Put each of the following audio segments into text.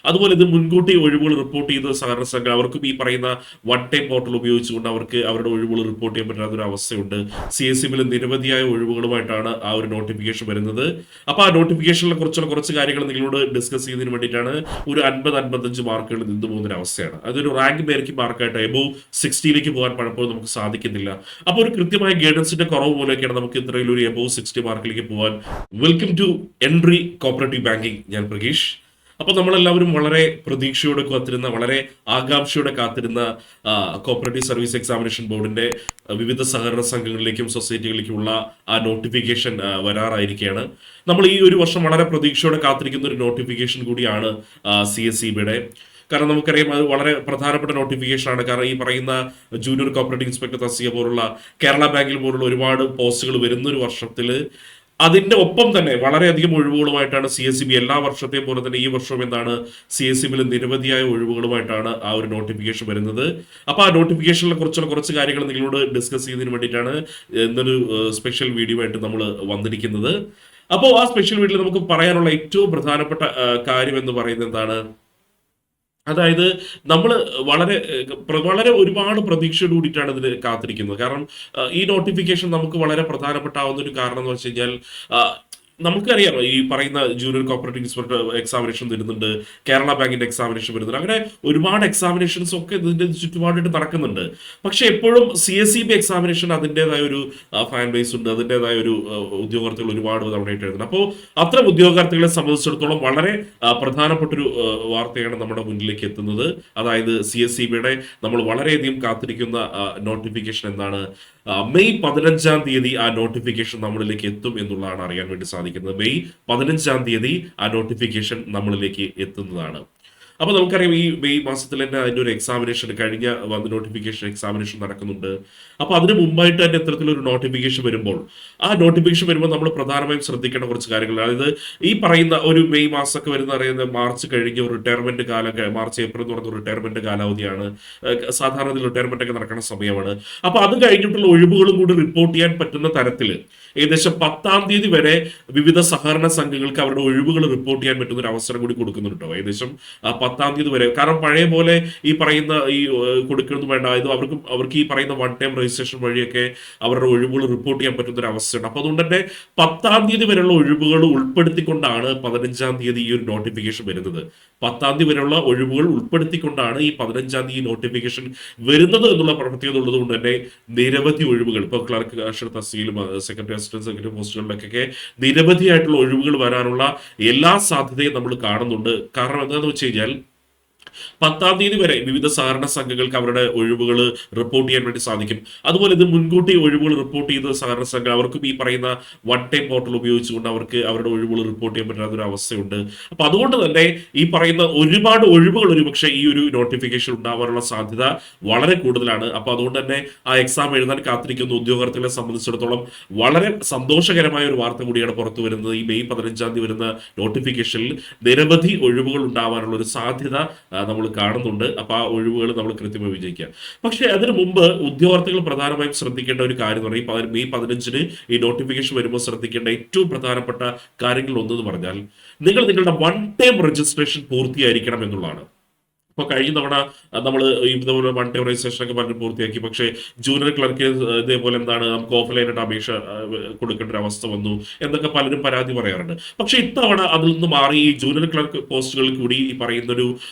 അതുപോലെ ഇത് മുൻകൂട്ടി ഒഴിവുകൾ റിപ്പോർട്ട് ചെയ്ത സഹകരണ സംഘം അവർക്കും ഈ പറയുന്ന വൺ ടൈം പോർട്ടൽ ഉപയോഗിച്ചുകൊണ്ട് അവർക്ക് അവരുടെ ഒഴിവുകൾ റിപ്പോർട്ട് ചെയ്യാൻ പറ്റാത്ത ഒരു അവസ്ഥയുണ്ട്. CSEബിൽ നിരവധിയായ ഒഴിവുകളുമായിട്ടാണ് ആ ഒരു നോട്ടിഫിക്കേഷൻ വരുന്നത്. അപ്പൊ ആ നോട്ടിഫിക്കേഷനിലെ കുറിച്ചുള്ള കുറച്ച് കാര്യങ്ങൾ നിങ്ങളോട് ഡിസ്കസ് ചെയ്യുന്നതിന് വേണ്ടിയിട്ടാണ്. ഒരു 50-55 മാർക്കുകൾ നിന്ന് പോകുന്ന ഒരു അവസ്ഥയാണ്. അതൊരു റാങ്ക് മേരിക്ക് മാർക്കായിട്ട് എബോവ് 60ലേക്ക് പോകാൻ പലപ്പോഴും നമുക്ക് സാധിക്കുന്നില്ല. അപ്പോൾ ഒരു കൃത്യമായ ഗൈഡൻസിന്റെ കുറവ് മൂലമൊക്കെയാണ് നമുക്ക് ഇത്രയും ഒരു എബോവ് 60 മാർക്കിലേക്ക് പോകാൻ. Welcome to entry cooperative banking. ഞാൻ പ്രകീഷ്. അപ്പൊ നമ്മളെല്ലാവരും വളരെ പ്രതീക്ഷയോടെ കാത്തിരുന്ന, വളരെ ആകാംക്ഷയോടെ കാത്തിരുന്ന കോപ്പറേറ്റീവ് സർവീസ് എക്സാമിനേഷൻ ബോർഡിന്റെ വിവിധ സഹകരണ സംഘങ്ങളിലേക്കും സൊസൈറ്റികളിലേക്കുമുള്ള ആ നോട്ടിഫിക്കേഷൻ വരാറായിരിക്കുകയാണ്. നമ്മൾ ഈ ഒരു വർഷം വളരെ പ്രതീക്ഷയോടെ കാത്തിരിക്കുന്ന ഒരു നോട്ടിഫിക്കേഷൻ കൂടിയാണ് CSEബിയുടെ. കാരണം നമുക്കറിയാം അത് വളരെ പ്രധാനപ്പെട്ട നോട്ടിഫിക്കേഷൻ ആണ്. കാരണം ഈ പറയുന്ന ജൂനിയർ കോപ്പറേറ്റീവ് ഇൻസ്പെക്ടർ തസ്തിക പോലുള്ള, കേരള ബാങ്കിൽ പോലുള്ള ഒരുപാട് പോസ്റ്റുകൾ വരുന്ന ഒരു വർഷത്തിൽ അതിന്റെ ഒപ്പം തന്നെ വളരെയധികം ഒഴിവുകളുമായിട്ടാണ് CSEB എല്ലാ വർഷത്തെയും പോലെ തന്നെ ഈ വർഷവും എന്താണ് CSEബിൽ നിരവധിയായ ഒഴിവുകളുമായിട്ടാണ് ആ ഒരു നോട്ടിഫിക്കേഷൻ വരുന്നത്. അപ്പൊ ആ നോട്ടിഫിക്കേഷനിലെ കുറിച്ചുള്ള കുറച്ച് കാര്യങ്ങൾ നിങ്ങളോട് ഡിസ്കസ് ചെയ്യുന്നതിന് വേണ്ടിയിട്ടാണ് ഇന്നൊരു സ്പെഷ്യൽ വീഡിയോ ആയിട്ട് നമ്മൾ വന്നിരിക്കുന്നത്. അപ്പോൾ ആ സ്പെഷ്യൽ വീഡിയോയിൽ നമുക്ക് പറയാനുള്ള ഏറ്റവും പ്രധാനപ്പെട്ട കാര്യം എന്ന് പറയുന്നത് എന്താണ്, അതായത് നമ്മൾ വളരെ വളരെ ഒരുപാട് പ്രതീക്ഷയോട് കൂടിയിട്ടാണ് ഇതിന് കാത്തിരിക്കുന്നത്. കാരണം ഈ നോട്ടിഫിക്കേഷൻ നമുക്ക് വളരെ പ്രധാനപ്പെട്ടാവുന്ന ഒരു കാരണം എന്ന് വെച്ച് കഴിഞ്ഞാൽ നമുക്കറിയാമോ ഈ പറയുന്ന ജൂനിയർ കോപ്പറേറ്റീവ് ഇൻസ്പെക്ടർ എക്സാമിനേഷൻ വരുന്നുണ്ട്, കേരള ബാങ്കിന്റെ എക്സാമിനേഷൻ വരുന്നുണ്ട്, അങ്ങനെ ഒരുപാട് എക്സാമിനേഷൻസ് ഒക്കെ ഇതിന്റെ ചുറ്റുപാടായിട്ട് നടക്കുന്നുണ്ട്. പക്ഷെ എപ്പോഴും CSEB എക്സാമിനേഷൻ അതിൻ്റെതായ ഒരു ഫാൻ ബേസ് ഉണ്ട്, അതിൻ്റെതായ ഒരു ഉദ്യോഗാർത്ഥികൾ ഒരുപാട് തവണയായിട്ട് എഴുതുന്നത്. അപ്പോൾ അത്തരം ഉദ്യോഗാർത്ഥികളെ സംബന്ധിച്ചിടത്തോളം വളരെ പ്രധാനപ്പെട്ടൊരു വാർത്തയാണ് നമ്മുടെ മുന്നിലേക്ക് എത്തുന്നത്. അതായത് CSEBയുടെ നമ്മൾ വളരെയധികം കാത്തിരിക്കുന്ന നോട്ടിഫിക്കേഷൻ എന്താണ്, മെയ് 15-ാം തീയതി ആ നോട്ടിഫിക്കേഷൻ നമ്മളിലേക്ക് എത്തും എന്നുള്ളതാണ് അറിയാൻ വേണ്ടി സാധിക്കുന്നത്. മെയ് 15-ാം തീയതി ആ നോട്ടിഫിക്കേഷൻ നമ്മളിലേക്ക് എത്തുന്നതാണ്. അപ്പൊ നമുക്കറിയാം ഈ മെയ് മാസത്തിൽ തന്നെ അതിന്റെ ഒരു എക്സാമിനേഷൻ കഴിഞ്ഞ വന്ന നോട്ടിഫിക്കേഷൻ എക്സാമിനേഷൻ നടക്കുന്നുണ്ട്. അപ്പൊ അതിന് മുമ്പായിട്ട് തന്നെ ഇത്തരത്തിലൊരു നോട്ടിഫിക്കേഷൻ വരുമ്പോൾ നമ്മൾ പ്രധാനമായും ശ്രദ്ധിക്കേണ്ട കുറച്ച് കാര്യങ്ങൾ, അതായത് ഈ പറയുന്ന ഒരു മെയ് മാസമൊക്കെ വരുന്ന അറിയുന്ന മാർച്ച് കഴിഞ്ഞ റിട്ടയർമെന്റ് കാലം, മാർച്ച് ഏപ്രിൽ എന്ന് പറഞ്ഞ റിട്ടയർമെന്റ് കാലാവധിയാണ്. സാധാരണ റിട്ടയർമെന്റ് ഒക്കെ നടക്കുന്ന സമയമാണ്. അപ്പൊ അത് കഴിഞ്ഞിട്ടുള്ള ഒഴിവുകളും കൂടി റിപ്പോർട്ട് ചെയ്യാൻ പറ്റുന്ന തരത്തിൽ ഏകദേശം 10-ാം തീയതി വരെ വിവിധ സഹകരണ സംഘങ്ങൾക്ക് അവരുടെ ഒഴിവുകൾ റിപ്പോർട്ട് ചെയ്യാൻ പറ്റുന്ന ഒരു അവസരം കൂടി കൊടുക്കുന്നുണ്ട്. ഏകദേശം 10-ാം തീയതി വരെ. കാരണം പഴയ പോലെ ഈ പറയുന്ന ഈ കൊടുക്കുന്നത് വേണ്ട, ഇത് അവർക്ക് ഈ പറയുന്ന വൺ ടൈം രജിസ്ട്രേഷൻ വഴിയൊക്കെ അവരുടെ ഒഴിവുകൾ റിപ്പോർട്ട് ചെയ്യാൻ പറ്റുന്ന ഒരു അവസ്ഥയുണ്ട്. അപ്പൊ അതുകൊണ്ട് തന്നെ 10-ാം തീയതി വരെയുള്ള ഒഴിവുകൾ ഉൾപ്പെടുത്തിക്കൊണ്ടാണ് 15-ാം തീയതി ഈ ഒരു നോട്ടിഫിക്കേഷൻ വരുന്നത്. 10-ാം തീയതി വരെയുള്ള ഒഴിവുകൾ ഉൾപ്പെടുത്തിക്കൊണ്ടാണ് ഈ 15-ാം തീയതി നോട്ടിഫിക്കേഷൻ വരുന്നത് എന്നുള്ള പ്രത്യേകത ഉള്ളത് കൊണ്ട് തന്നെ നിരവധി ഒഴിവുകൾ ഇപ്പോൾ ക്ലർക്ക് അക്ഷര തസ്തികയിലും സെക്രട്ടറി അസിസ്റ്റന്റ് സെക്രട്ടറി പോസ്റ്റുകളിലൊക്കെ നിരവധിയായിട്ടുള്ള ഒഴിവുകൾ വരാനുള്ള എല്ലാ സാധ്യതയും നമ്മൾ കാണുന്നുണ്ട്. കാരണം എന്താണെന്ന് വെച്ച് കഴിഞ്ഞാൽ 10-ാം തീയതി വരെ വിവിധ സഹകരണ സംഘങ്ങൾക്ക് അവരുടെ ഒഴിവുകൾ റിപ്പോർട്ട് ചെയ്യാൻ വേണ്ടി സാധിക്കും. അതുപോലെ ഇത് മുൻകൂട്ടി ഒഴിവുകൾ റിപ്പോർട്ട് ചെയ്ത സഹകരണ സംഘം അവർക്കും ഈ പറയുന്ന വൺ ടൈം പോർട്ടൽ ഉപയോഗിച്ചുകൊണ്ട് അവർക്ക് അവരുടെ ഒഴിവുകൾ റിപ്പോർട്ട് ചെയ്യാൻ പറ്റാത്ത ഒരു അവസ്ഥയുണ്ട്. അപ്പൊ അതുകൊണ്ട് തന്നെ ഈ പറയുന്ന ഒരുപാട് ഒഴിവുകൾ ഒരുപക്ഷെ ഈ ഒരു നോട്ടിഫിക്കേഷൻ ഉണ്ടാവാനുള്ള സാധ്യത വളരെ കൂടുതലാണ്. അപ്പൊ അതുകൊണ്ട് തന്നെ ആ എക്സാം എഴുതാൻ കാത്തിരിക്കുന്ന ഉദ്യോഗാർത്ഥികളെ സംബന്ധിച്ചിടത്തോളം വളരെ സന്തോഷകരമായ ഒരു വാർത്ത കൂടിയാണ് പുറത്തു വരുന്നത്. ഈ മെയ് 15-ാം തീയതി വരുന്ന നോട്ടിഫിക്കേഷനിൽ നിരവധി ഒഴിവുകൾ ഉണ്ടാവാനുള്ള ഒരു സാധ്യത നമ്മൾ കാണുന്നുണ്ട്. അപ്പൊ ആ ഒഴിവുകൾ നമ്മൾ കൃത്യമായി വിജയിക്കുക. പക്ഷേ അതിനു മുമ്പ് ഉദ്യോഗാർത്ഥികൾ പ്രധാനമായും ശ്രദ്ധിക്കേണ്ട ഒരു കാര്യം എന്ന് പറഞ്ഞാൽ മെയ് 15-ന് ഈ നോട്ടിഫിക്കേഷൻ വരുമ്പോൾ ശ്രദ്ധിക്കേണ്ട ഏറ്റവും പ്രധാനപ്പെട്ട കാര്യങ്ങൾ ഒന്നെന്ന് പറഞ്ഞാൽ നിങ്ങളുടെ വൺ ടൈം രജിസ്ട്രേഷൻ പൂർത്തിയായിരിക്കണം എന്നുള്ളതാണ്. ഇപ്പോൾ കഴിഞ്ഞ തവണ നമ്മൾ ഇതുപോലെ വൺ ടൈം രജിസ്ട്രേഷൻ ഒക്കെ പറഞ്ഞ് പൂർത്തിയാക്കി. പക്ഷേ ജൂനിയർ ക്ലർക്ക് ഇതേപോലെ എന്താണ് നമുക്ക് ഓഫ്ലൈനായിട്ട് അപേക്ഷ കൊടുക്കേണ്ട ഒരു അവസ്ഥ വന്നു എന്നൊക്കെ പലരും പരാതി പറയാറുണ്ട്. പക്ഷേ ഇത്തവണ അതിൽ നിന്ന് മാറി ഈ ജൂനിയർ ക്ലർക്ക് പോസ്റ്റുകളിൽ കൂടി ഈ പറയുന്നൊരു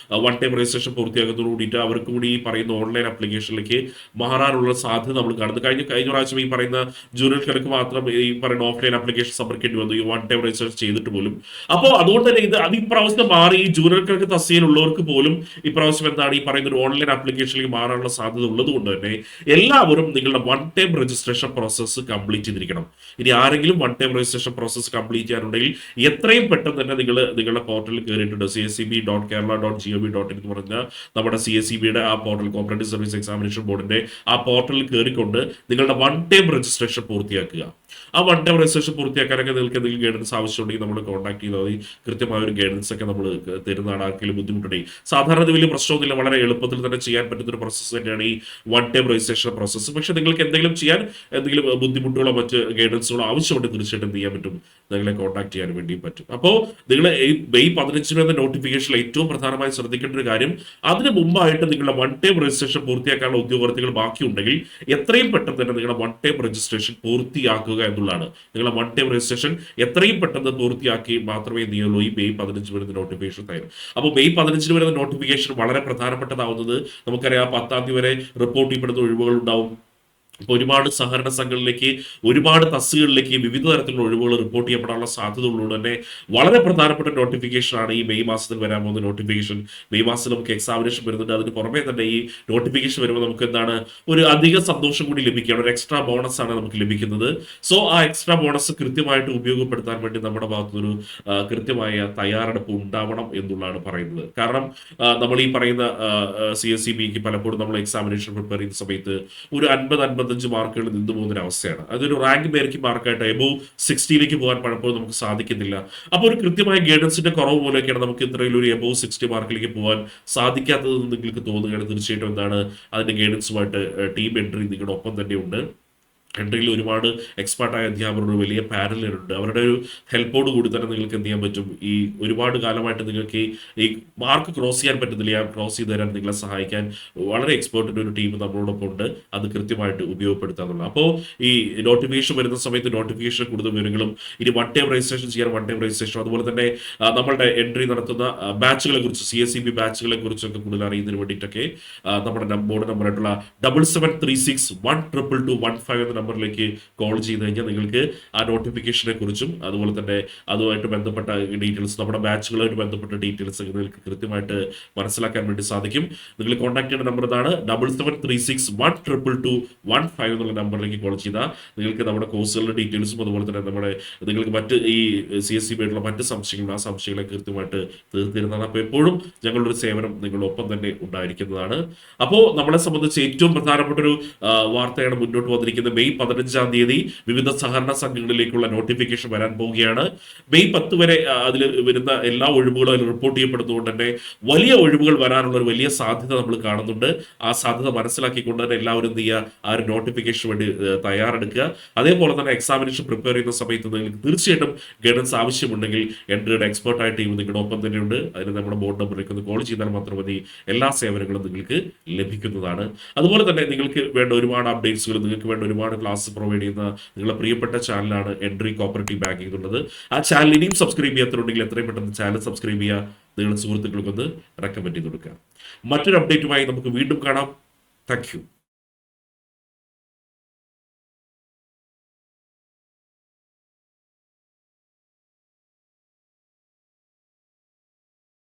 വൺ ടൈം രജിസ്ട്രേഷൻ പൂർത്തിയാക്കുന്നതോട് കൂടിയിട്ട് അവർക്ക് കൂടി ഈ പറയുന്ന ഓൺലൈൻ ആപ്ലിക്കേഷനിലേക്ക് മാറാനുള്ള സാധ്യത നമ്മൾ കാണുന്നത്. കഴിഞ്ഞ പ്രാവശ്യം ഈ പറയുന്ന ജൂനിയർ ക്ലർക്ക് മാത്രം ഈ പറയുന്ന ഓഫ്ലൈൻ ആപ്ലിക്കേഷൻ സമർപ്പിക്കേണ്ടി വന്നു ഈ വൺ ടൈം രജിസ്ട്രേഷൻ ചെയ്തിട്ട് പോലും. അപ്പോൾ അതുകൊണ്ട് തന്നെ ഇത് ഇപ്രാവശ്യം മാറി ഈ ജൂനിയർ ക്ലർക്ക് തസ്തികയിലുള്ളവർക്ക് പോലും ഇപ്രാവശ്യം എന്താണ് ഈ പറയുന്ന ഒരു ഓൺലൈൻ ആപ്ലിക്കേഷനിലേക്ക് മാറാനുള്ള സാധ്യത ഉള്ളത് കൊണ്ട് തന്നെ എല്ലാവരും നിങ്ങളുടെ one time registration process complete ചെയ്തിരിക്കണം. ഇനി ആരെങ്കിലും one time registration process complete ചെയ്യാനുണ്ടെങ്കിൽ എത്രയും പെട്ടെന്ന് തന്നെ നിങ്ങളുടെ പോർട്ടലിൽ കയറിയിട്ടുണ്ട്. cseb.kerala.gov.in എന്ന് പറഞ്ഞ നമ്മുടെ CSEBയുടെ ആ പോർട്ടൽ, കോപ്പറേറ്റീവ് സർവീസ് എക്സാമിനേഷൻ ബോർഡിന്റെ ആ പോർട്ടലിൽ കയറിക്കൊണ്ട് നിങ്ങളുടെ വൺ ടൈം രജിസ്ട്രേഷൻ പൂർത്തിയാക്കുക. ആ വൺ ടൈം രജിസ്ട്രേഷൻ പൂർത്തിയാക്കാനൊക്കെ നിങ്ങൾക്ക് എന്തെങ്കിലും ഗൈഡൻസ് ആവശ്യമുണ്ടെങ്കിൽ നമ്മൾ കോൺടാക്ട് ചെയ്താൽ മതി. കൃത്യമായ ഒരു ഗൈഡൻസ് ഒക്കെ നമ്മൾ തരുന്നതാണ്. ആർക്കെങ്കിലും ബുദ്ധിമുട്ടുണ്ടെങ്കിൽ സാധാരണ ഇത് വലിയ പ്രശ്നമൊന്നുമില്ല, വളരെ എളുപ്പത്തിൽ തന്നെ ചെയ്യാൻ പറ്റുന്ന ഒരു പ്രോസസ്സ് തന്നെയാണ് ഈ വൺ ടൈം രജിസ്ട്രേഷൻ പ്രോസസ്സ്. പക്ഷേ നിങ്ങൾക്ക് എന്തെങ്കിലും ചെയ്യാൻ എന്തെങ്കിലും ബുദ്ധിമുട്ടുകളോ മറ്റ് ഗൈഡൻസുകളോ ആവശ്യമുണ്ടെങ്കിൽ തീർച്ചയായിട്ടും എന്ത് ചെയ്യാൻ പറ്റും, നിങ്ങളെ കോൺടാക്ട് ചെയ്യാൻ വേണ്ടി പറ്റും. അപ്പോൾ നിങ്ങൾ ഈ മെയ് 15 എന്ന നോട്ടിഫിക്കേഷനിൽ ഏറ്റവും പ്രധാനമായി ശ്രദ്ധിക്കേണ്ട ഒരു കാര്യം, അതിന് മുമ്പായിട്ട് നിങ്ങളുടെ വൺ ടൈം രജിസ്ട്രേഷൻ പൂർത്തിയാക്കാനുള്ള ഉദ്യോഗാർത്ഥികൾ ബാക്കിയുണ്ടെങ്കിൽ എത്രയും പെട്ടെന്ന് തന്നെ നിങ്ങളുടെ വൺ ടൈം രജിസ്ട്രേഷൻ പൂർത്തിയാക്കുക എന്നുള്ളതാണ്. നിങ്ങളുടെ വൺ ടൈം രജിസ്ട്രേഷൻ എത്രയും പെട്ടെന്ന് പൂർത്തിയാക്കി മാത്രമേ എന്ത് ചെയ്യുള്ളൂ ഈ മെയ് 15 വരുന്ന നോട്ടിഫിക്കേഷൻ തരും. അപ്പോൾ മെയ് 15 വരുന്ന നോട്ടിഫിക്കേഷൻ വളരെ പ്രധാനപ്പെട്ടതാവുന്നത് നമുക്കറിയാം. 10-ാം തീയതി വരെ റിപ്പോർട്ട് ചെയ്യപ്പെടുന്ന ഒഴിവുകൾ ഉണ്ടാവും. ഇപ്പോൾ ഒരുപാട് സഹകരണ സംഘങ്ങളിലേക്ക്, ഒരുപാട് തസ്തികകളിലേക്ക് വിവിധ തരത്തിലുള്ള ഒഴിവുകൾ റിപ്പോർട്ട് ചെയ്യപ്പെടാനുള്ള സാധ്യതകളുണ്ട്. തന്നെ വളരെ പ്രധാനപ്പെട്ട നോട്ടിഫിക്കേഷനാണ് ഈ മെയ് മാസത്തിൽ വരാൻ പോകുന്ന നോട്ടിഫിക്കേഷൻ. മെയ് മാസത്തിൽ നമുക്ക് എക്സാമിനേഷൻ വരുന്നുണ്ട്. അതിന് പുറമെ തന്നെ ഈ നോട്ടിഫിക്കേഷൻ വരുമ്പോൾ നമുക്ക് എന്താണ് ഒരു അധിക സന്തോഷം കൂടി ലഭിക്കുകയാണ്. ഒരു എക്സ്ട്രാ ബോണസ് ആണ് നമുക്ക് ലഭിക്കുന്നത്. സോ ആ എക്സ്ട്രാ ബോണസ് കൃത്യമായിട്ട് ഉപയോഗപ്പെടുത്താൻ വേണ്ടി നമ്മുടെ ഭാഗത്തൊരു കൃത്യമായ തയ്യാറെടുപ്പ് ഉണ്ടാവണം എന്നുള്ളതാണ് പറയുന്നത്. കാരണം നമ്മൾ ഈ പറയുന്ന CSEBക്ക് പലപ്പോഴും നമ്മൾ എക്സാമിനേഷൻ പ്രിപ്പയർ ചെയ്യുന്ന സമയത്ത് ഒരു 50-55 മാർക്കുകൾ നിന്ന് പോകുന്ന അവസ്ഥയാണ്. അതൊരു റാങ്ക് പേർക്ക് മാർക്കായിട്ട് എബോവ് 60ലേക്ക് പോകാൻ പലപ്പോഴും നമുക്ക് സാധിക്കുന്നില്ല. അപ്പോൾ ഒരു കൃത്യമായ ഗൈഡൻസിന്റെ കുറവ് മൂലമൊക്കെയാണ് നമുക്ക് ഇത്രയും ഒരു എബോവ് 60 മാർക്കിലേക്ക് പോകാൻ സാധിക്കാത്തതെന്ന് നിങ്ങൾക്ക് തോന്നുകയാണ്. തീർച്ചയായിട്ടും എന്താണ് അതിന്റെ ഗൈഡൻസുമായിട്ട് ടീം എൻട്രി നിങ്ങളുടെ ഒപ്പം തന്നെ ഉണ്ട്. എൻട്രിയിൽ ഒരുപാട് എക്സ്പേർട്ടായ അധ്യാപകരുടെ ഒരു വലിയ പാനലുണ്ട്. അവരുടെ ഒരു ഹെൽപ്പോട് കൂടി തന്നെ നിങ്ങൾക്ക് എന്ത് ചെയ്യാൻ പറ്റും, ഈ ഒരുപാട് കാലമായിട്ട് നിങ്ങൾക്ക് ഈ മാർക്ക് ക്രോസ് ചെയ്യാൻ പറ്റുന്നില്ല, ക്രോസ് ചെയ്ത് തരാൻ നിങ്ങളെ സഹായിക്കാൻ വളരെ എക്സ്പേർട്ടിൻ്റെ ഒരു ടീം നമ്മളോടൊപ്പം ഉണ്ട്. അത് കൃത്യമായിട്ട് ഉപയോഗപ്പെടുത്താന്നുള്ളത്. അപ്പോൾ ഈ നോട്ടിഫിക്കേഷൻ വരുന്ന സമയത്ത് നോട്ടിഫിക്കേഷൻ കൂടുതൽ വിവരങ്ങളും ഇനി വൺ ടൈം രജിസ്ട്രേഷൻ ചെയ്യാൻ വൺ ടൈം രജിസ്ട്രേഷൻ, അതുപോലെ തന്നെ നമ്മളുടെ എൻട്രി നടത്തുന്ന ബാച്ചുകളെ കുറിച്ച് CSEB ബാച്ചുകളെ കുറിച്ചൊക്കെ കൂടുതൽ അറിയുന്നതിന് വേണ്ടിയിട്ടൊക്കെ നമ്മുടെ ബോർഡ് നമ്പറായിട്ടുള്ള 7736122215 എന്ന നമ്പറിലേക്ക് കോൾ ചെയ്ത് കഴിഞ്ഞാൽ നിങ്ങൾക്ക് ആ നോട്ടിഫിക്കേഷനെ കുറിച്ചും അതുപോലെ തന്നെ അതുമായിട്ട് ബന്ധപ്പെട്ട ഡീറ്റെയിൽസ്, നമ്മുടെ ബാച്ചുകളുമായിട്ട് ബന്ധപ്പെട്ട ഡീറ്റെയിൽസ് നിങ്ങൾക്ക് കൃത്യമായിട്ട് മനസ്സിലാക്കാൻ വേണ്ടി സാധിക്കും. നിങ്ങൾ കോൺടാക്ട് ചെയ്യേണ്ട നമ്പർ ഇതാണ് 7736122215 എന്നുള്ള നമ്പറിലേക്ക് കോൾ ചെയ്താൽ നിങ്ങൾക്ക് നമ്മുടെ കോഴ്സുകളുടെ ഡീറ്റെയിൽസും അതുപോലെ തന്നെ നിങ്ങൾക്ക് മറ്റ് ഈ CSEB ആയിട്ടുള്ള മറ്റ് സംശയങ്ങളും ആ സംശയങ്ങളെ കൃത്യമായിട്ട് തീർത്തിരുന്നതാണ്. അപ്പോൾ എപ്പോഴും ഞങ്ങളുടെ ഒരു സേവനം നിങ്ങളൊപ്പം തന്നെ ഉണ്ടായിരിക്കുന്നതാണ്. അപ്പോൾ നമ്മളെ സംബന്ധിച്ച് ഏറ്റവും പ്രധാനപ്പെട്ട ഒരു വാർത്തയാണ് മുന്നോട്ട് വന്നിരിക്കുന്നത്. മെയ് 15-ാം തീയതി വിവിധ സഹകരണ സംഘങ്ങളിലേക്കുള്ള നോട്ടിഫിക്കേഷൻ വരാൻ പോവുകയാണ്. മെയ് 10 വരെ അതിൽ വരുന്ന എല്ലാ ഒഴിവുകളും അതിൽ റിപ്പോർട്ട് ചെയ്യപ്പെടുന്നതുകൊണ്ട് തന്നെ വലിയ ഒഴിവുകൾ വരാനുള്ള ഒരു വലിയ സാധ്യത നമ്മൾ കാണുന്നുണ്ട്. ആ സാധ്യത മനസ്സിലാക്കിക്കൊണ്ട് തന്നെ എല്ലാവരും എന്ത് ചെയ്യുക, ആ ഒരു നോട്ടിഫിക്കേഷൻ വേണ്ടി തയ്യാറെടുക്കുക. അതേപോലെ തന്നെ എക്സാമിനേഷൻ പ്രിപ്പയർ ചെയ്യുന്ന സമയത്ത് നിങ്ങൾക്ക് തീർച്ചയായിട്ടും ഗൈഡൻസ് ആവശ്യമുണ്ടെങ്കിൽ എൻട്രിയുടെ എക്സ്പേർട്ടായ ടീം നിങ്ങളുടെ ഒപ്പം തന്നെയുണ്ട്. അതിന് നമ്മുടെ ബോർഡ് നമ്പറിലേക്ക് ഒന്ന് കോൾ ചെയ്താൽ മാത്രം മതി, എല്ലാ സേവനങ്ങളും നിങ്ങൾക്ക് ലഭിക്കുന്നതാണ്. അതുപോലെ തന്നെ നിങ്ങൾക്ക് വേണ്ട ഒരുപാട് അപ്ഡേറ്റ്സുകൾ, നിങ്ങൾക്ക് വേണ്ട ഒരുപാട് ക്ലാസ് പ്രൊവൈഡ് ചെയ്യുന്ന നിങ്ങളുടെ പ്രിയപ്പെട്ട ചാനലാണ് എൻട്രി കോപ്പറേറ്റീവ് ബാങ്കിംഗ് എന്നുള്ളത്. ആ ചാനൽ ഇനിയും സബ്സ്ക്രൈബ് ചെയ്യാത്തുണ്ടെങ്കിൽ എത്രയും പെട്ടെന്ന് ചാനൽ സബ്സ്ക്രൈബ് ചെയ്യുക, നിങ്ങളുടെ സുഹൃത്തുക്കൾക്കൊന്ന് റെക്കമെൻഡ് ചെയ്ത് കൊടുക്കുക. മറ്റൊരു അപ്ഡേറ്റുമായി നമുക്ക് വീണ്ടും കാണാം. Thank you.